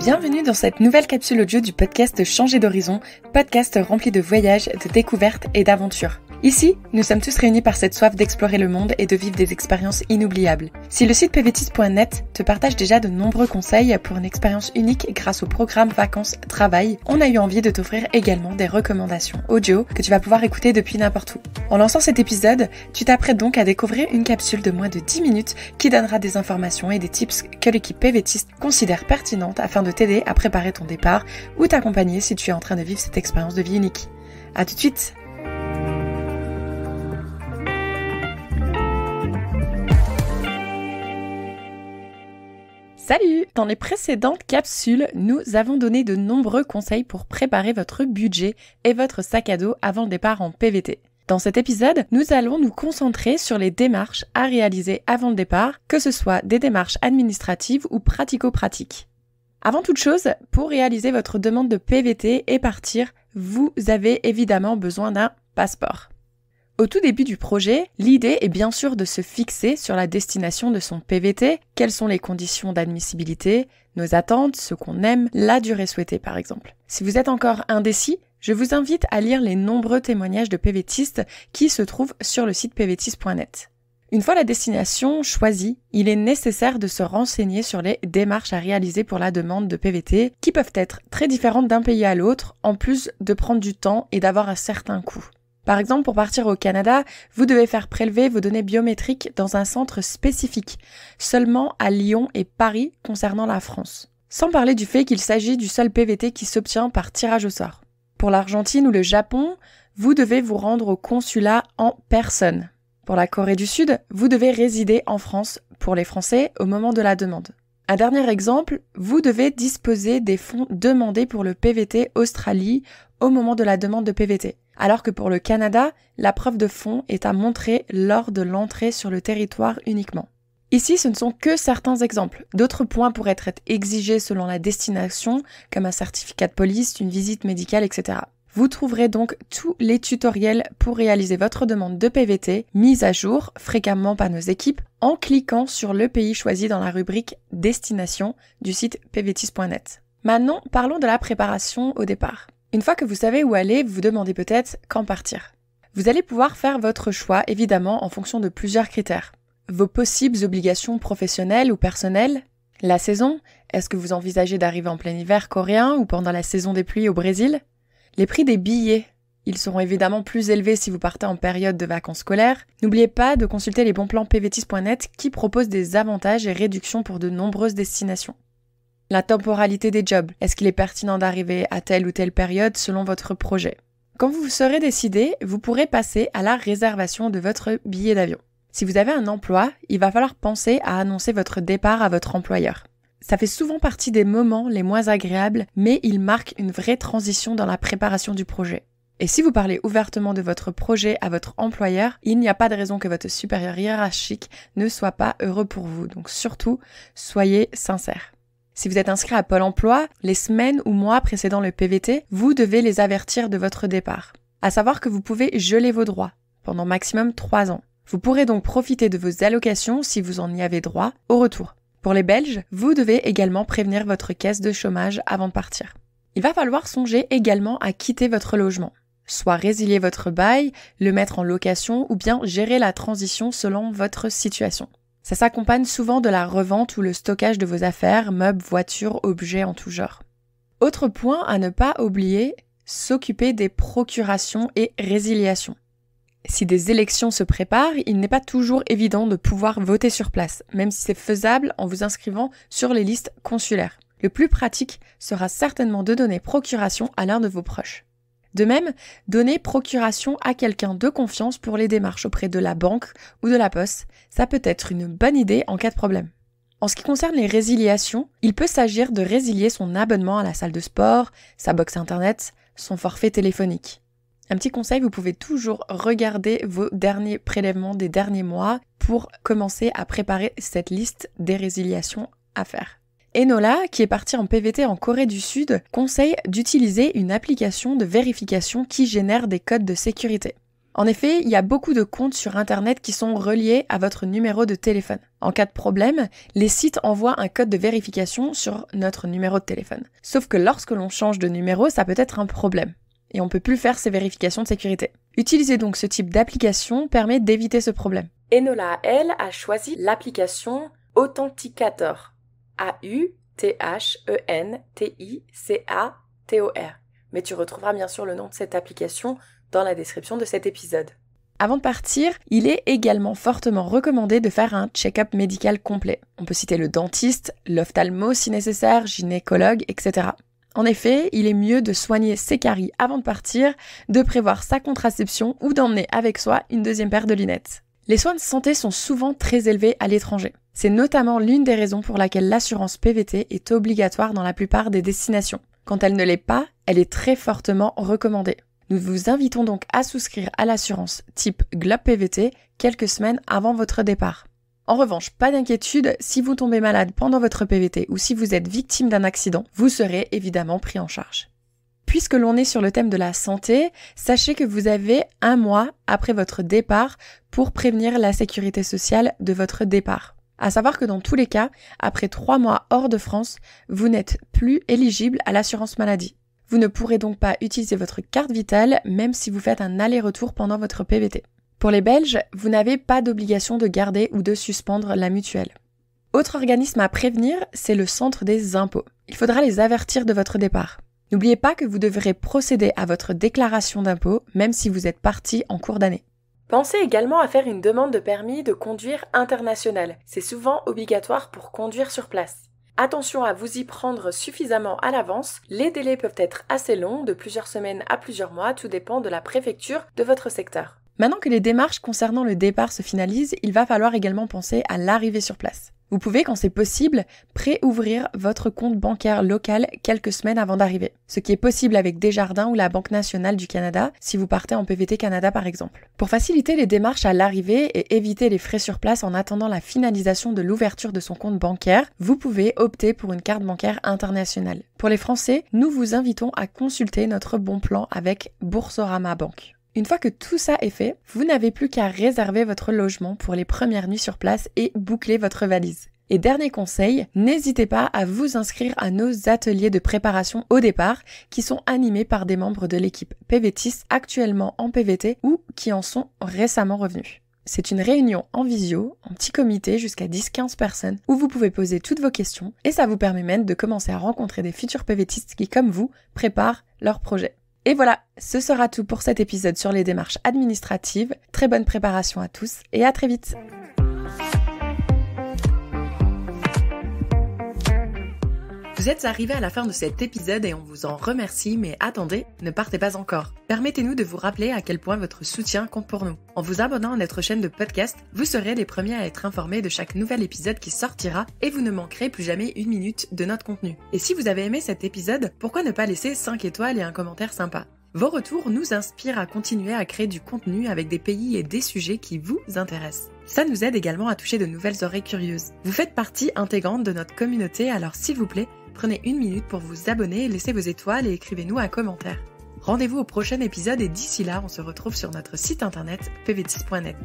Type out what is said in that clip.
Bienvenue dans cette nouvelle capsule audio du podcast Changer d'horizon, podcast rempli de voyages, de découvertes et d'aventures. Ici, nous sommes tous réunis par cette soif d'explorer le monde et de vivre des expériences inoubliables. Si le site pvtis.net te partage déjà de nombreux conseils pour une expérience unique grâce au programme Vacances-Travail, on a eu envie de t'offrir également des recommandations audio que tu vas pouvoir écouter depuis n'importe où. En lançant cet épisode, tu t'apprêtes donc à découvrir une capsule de moins de 10 minutes qui donnera des informations et des tips que l'équipe PVTiste considère pertinentes afin de t'aider à préparer ton départ ou t'accompagner si tu es en train de vivre cette expérience de vie unique. À tout de suite! Salut! Dans les précédentes capsules, nous avons donné de nombreux conseils pour préparer votre budget et votre sac à dos avant le départ en PVT. Dans cet épisode, nous allons nous concentrer sur les démarches à réaliser avant le départ, que ce soit des démarches administratives ou pratico-pratiques. Avant toute chose, pour réaliser votre demande de PVT et partir, vous avez évidemment besoin d'un passeport. Au tout début du projet, l'idée est bien sûr de se fixer sur la destination de son PVT, quelles sont les conditions d'admissibilité, nos attentes, ce qu'on aime, la durée souhaitée par exemple. Si vous êtes encore indécis, je vous invite à lire les nombreux témoignages de PVTistes qui se trouvent sur le site pvtis.net. Une fois la destination choisie, il est nécessaire de se renseigner sur les démarches à réaliser pour la demande de PVT qui peuvent être très différentes d'un pays à l'autre, en plus de prendre du temps et d'avoir un certain coût. Par exemple, pour partir au Canada, vous devez faire prélever vos données biométriques dans un centre spécifique, seulement à Lyon et Paris concernant la France. Sans parler du fait qu'il s'agit du seul PVT qui s'obtient par tirage au sort. Pour l'Argentine ou le Japon, vous devez vous rendre au consulat en personne. Pour la Corée du Sud, vous devez résider en France pour les Français au moment de la demande. Un dernier exemple, vous devez disposer des fonds demandés pour le PVT Australie au moment de la demande de PVT. Alors que pour le Canada, la preuve de fonds est à montrer lors de l'entrée sur le territoire uniquement. Ici, ce ne sont que certains exemples. D'autres points pourraient être exigés selon la destination, comme un certificat de police, une visite médicale, etc. Vous trouverez donc tous les tutoriels pour réaliser votre demande de PVT, mise à jour fréquemment par nos équipes, en cliquant sur le pays choisi dans la rubrique « Destination » du site pvtis.net. Maintenant, parlons de la préparation au départ. Une fois que vous savez où aller, vous vous demandez peut-être quand partir. Vous allez pouvoir faire votre choix, évidemment, en fonction de plusieurs critères. Vos possibles obligations professionnelles ou personnelles, la saison, est-ce que vous envisagez d'arriver en plein hiver coréen ou pendant la saison des pluies au Brésil? Les prix des billets, ils seront évidemment plus élevés si vous partez en période de vacances scolaires. N'oubliez pas de consulter les bons plans pvtis.net qui proposent des avantages et réductions pour de nombreuses destinations. La temporalité des jobs, est-ce qu'il est pertinent d'arriver à telle ou telle période selon votre projet? Quand vous serez décidé, vous pourrez passer à la réservation de votre billet d'avion. Si vous avez un emploi, il va falloir penser à annoncer votre départ à votre employeur. Ça fait souvent partie des moments les moins agréables, mais il marque une vraie transition dans la préparation du projet. Et si vous parlez ouvertement de votre projet à votre employeur, il n'y a pas de raison que votre supérieur hiérarchique ne soit pas heureux pour vous. Donc surtout, soyez sincères. Si vous êtes inscrit à Pôle emploi, les semaines ou mois précédant le PVT, vous devez les avertir de votre départ. À savoir que vous pouvez geler vos droits pendant maximum 3 ans. Vous pourrez donc profiter de vos allocations si vous en y avez droit au retour. Pour les Belges, vous devez également prévenir votre caisse de chômage avant de partir. Il va falloir songer également à quitter votre logement. Soit résilier votre bail, le mettre en location ou bien gérer la transition selon votre situation. Ça s'accompagne souvent de la revente ou le stockage de vos affaires, meubles, voitures, objets en tout genre. Autre point à ne pas oublier, s'occuper des procurations et résiliations. Si des élections se préparent, il n'est pas toujours évident de pouvoir voter sur place, même si c'est faisable en vous inscrivant sur les listes consulaires. Le plus pratique sera certainement de donner procuration à l'un de vos proches. De même, donner procuration à quelqu'un de confiance pour les démarches auprès de la banque ou de la poste, ça peut être une bonne idée en cas de problème. En ce qui concerne les résiliations, il peut s'agir de résilier son abonnement à la salle de sport, sa box internet, son forfait téléphonique. Un petit conseil, vous pouvez toujours regarder vos derniers prélèvements des derniers mois pour commencer à préparer cette liste des résiliations à faire. Enola, qui est partie en PVT en Corée du Sud, conseille d'utiliser une application de vérification qui génère des codes de sécurité. En effet, il y a beaucoup de comptes sur Internet qui sont reliés à votre numéro de téléphone. En cas de problème, les sites envoient un code de vérification sur notre numéro de téléphone. Sauf que lorsque l'on change de numéro, ça peut être un problème. Et on ne peut plus faire ces vérifications de sécurité. Utiliser donc ce type d'application permet d'éviter ce problème. Enola, elle, a choisi l'application Authenticator. A-U-T-H-E-N-T-I-C-A-T-O-R. Mais tu retrouveras bien sûr le nom de cette application dans la description de cet épisode. Avant de partir, il est également fortement recommandé de faire un check-up médical complet. On peut citer le dentiste, l'ophtalmo si nécessaire, gynécologue, etc. En effet, il est mieux de soigner ses caries avant de partir, de prévoir sa contraception ou d'emmener avec soi une deuxième paire de lunettes. Les soins de santé sont souvent très élevés à l'étranger. C'est notamment l'une des raisons pour laquelle l'assurance PVT est obligatoire dans la plupart des destinations. Quand elle ne l'est pas, elle est très fortement recommandée. Nous vous invitons donc à souscrire à l'assurance type Globe PVT quelques semaines avant votre départ. En revanche, pas d'inquiétude, si vous tombez malade pendant votre PVT ou si vous êtes victime d'un accident, vous serez évidemment pris en charge. Puisque l'on est sur le thème de la santé, sachez que vous avez 1 mois après votre départ pour prévenir la sécurité sociale de votre départ. À savoir que dans tous les cas, après 3 mois hors de France, vous n'êtes plus éligible à l'assurance maladie. Vous ne pourrez donc pas utiliser votre carte vitale même si vous faites un aller-retour pendant votre PVT. Pour les Belges, vous n'avez pas d'obligation de garder ou de suspendre la mutuelle. Autre organisme à prévenir, c'est le centre des impôts. Il faudra les avertir de votre départ. N'oubliez pas que vous devrez procéder à votre déclaration d'impôt même si vous êtes parti en cours d'année. Pensez également à faire une demande de permis de conduire international. C'est souvent obligatoire pour conduire sur place. Attention à vous y prendre suffisamment à l'avance, les délais peuvent être assez longs, de plusieurs semaines à plusieurs mois, tout dépend de la préfecture de votre secteur. Maintenant que les démarches concernant le départ se finalisent, il va falloir également penser à l'arrivée sur place. Vous pouvez, quand c'est possible, pré-ouvrir votre compte bancaire local quelques semaines avant d'arriver. Ce qui est possible avec Desjardins ou la Banque nationale du Canada, si vous partez en PVT Canada par exemple. Pour faciliter les démarches à l'arrivée et éviter les frais sur place en attendant la finalisation de l'ouverture de son compte bancaire, vous pouvez opter pour une carte bancaire internationale. Pour les Français, nous vous invitons à consulter notre bon plan avec Boursorama Banque. Une fois que tout ça est fait, vous n'avez plus qu'à réserver votre logement pour les premières nuits sur place et boucler votre valise. Et dernier conseil, n'hésitez pas à vous inscrire à nos ateliers de préparation au départ qui sont animés par des membres de l'équipe PVTistes actuellement en PVT ou qui en sont récemment revenus. C'est une réunion en visio, en petit comité jusqu'à 10-15 personnes où vous pouvez poser toutes vos questions et ça vous permet même de commencer à rencontrer des futurs PVTistes qui, comme vous, préparent leurs projets. Et voilà, ce sera tout pour cet épisode sur les démarches administratives. Très bonne préparation à tous et à très vite. Vous êtes arrivés à la fin de cet épisode et on vous en remercie, mais attendez, ne partez pas encore. Permettez-nous de vous rappeler à quel point votre soutien compte pour nous. En vous abonnant à notre chaîne de podcast, vous serez les premiers à être informés de chaque nouvel épisode qui sortira et vous ne manquerez plus jamais 1 minute de notre contenu. Et si vous avez aimé cet épisode, pourquoi ne pas laisser 5 étoiles et un commentaire sympa ? Vos retours nous inspirent à continuer à créer du contenu avec des pays et des sujets qui vous intéressent. Ça nous aide également à toucher de nouvelles oreilles curieuses. Vous faites partie intégrante de notre communauté, alors s'il vous plaît, prenez 1 minute pour vous abonner, laissez vos étoiles et écrivez-nous un commentaire. Rendez-vous au prochain épisode et d'ici là, on se retrouve sur notre site internet pvtis.net.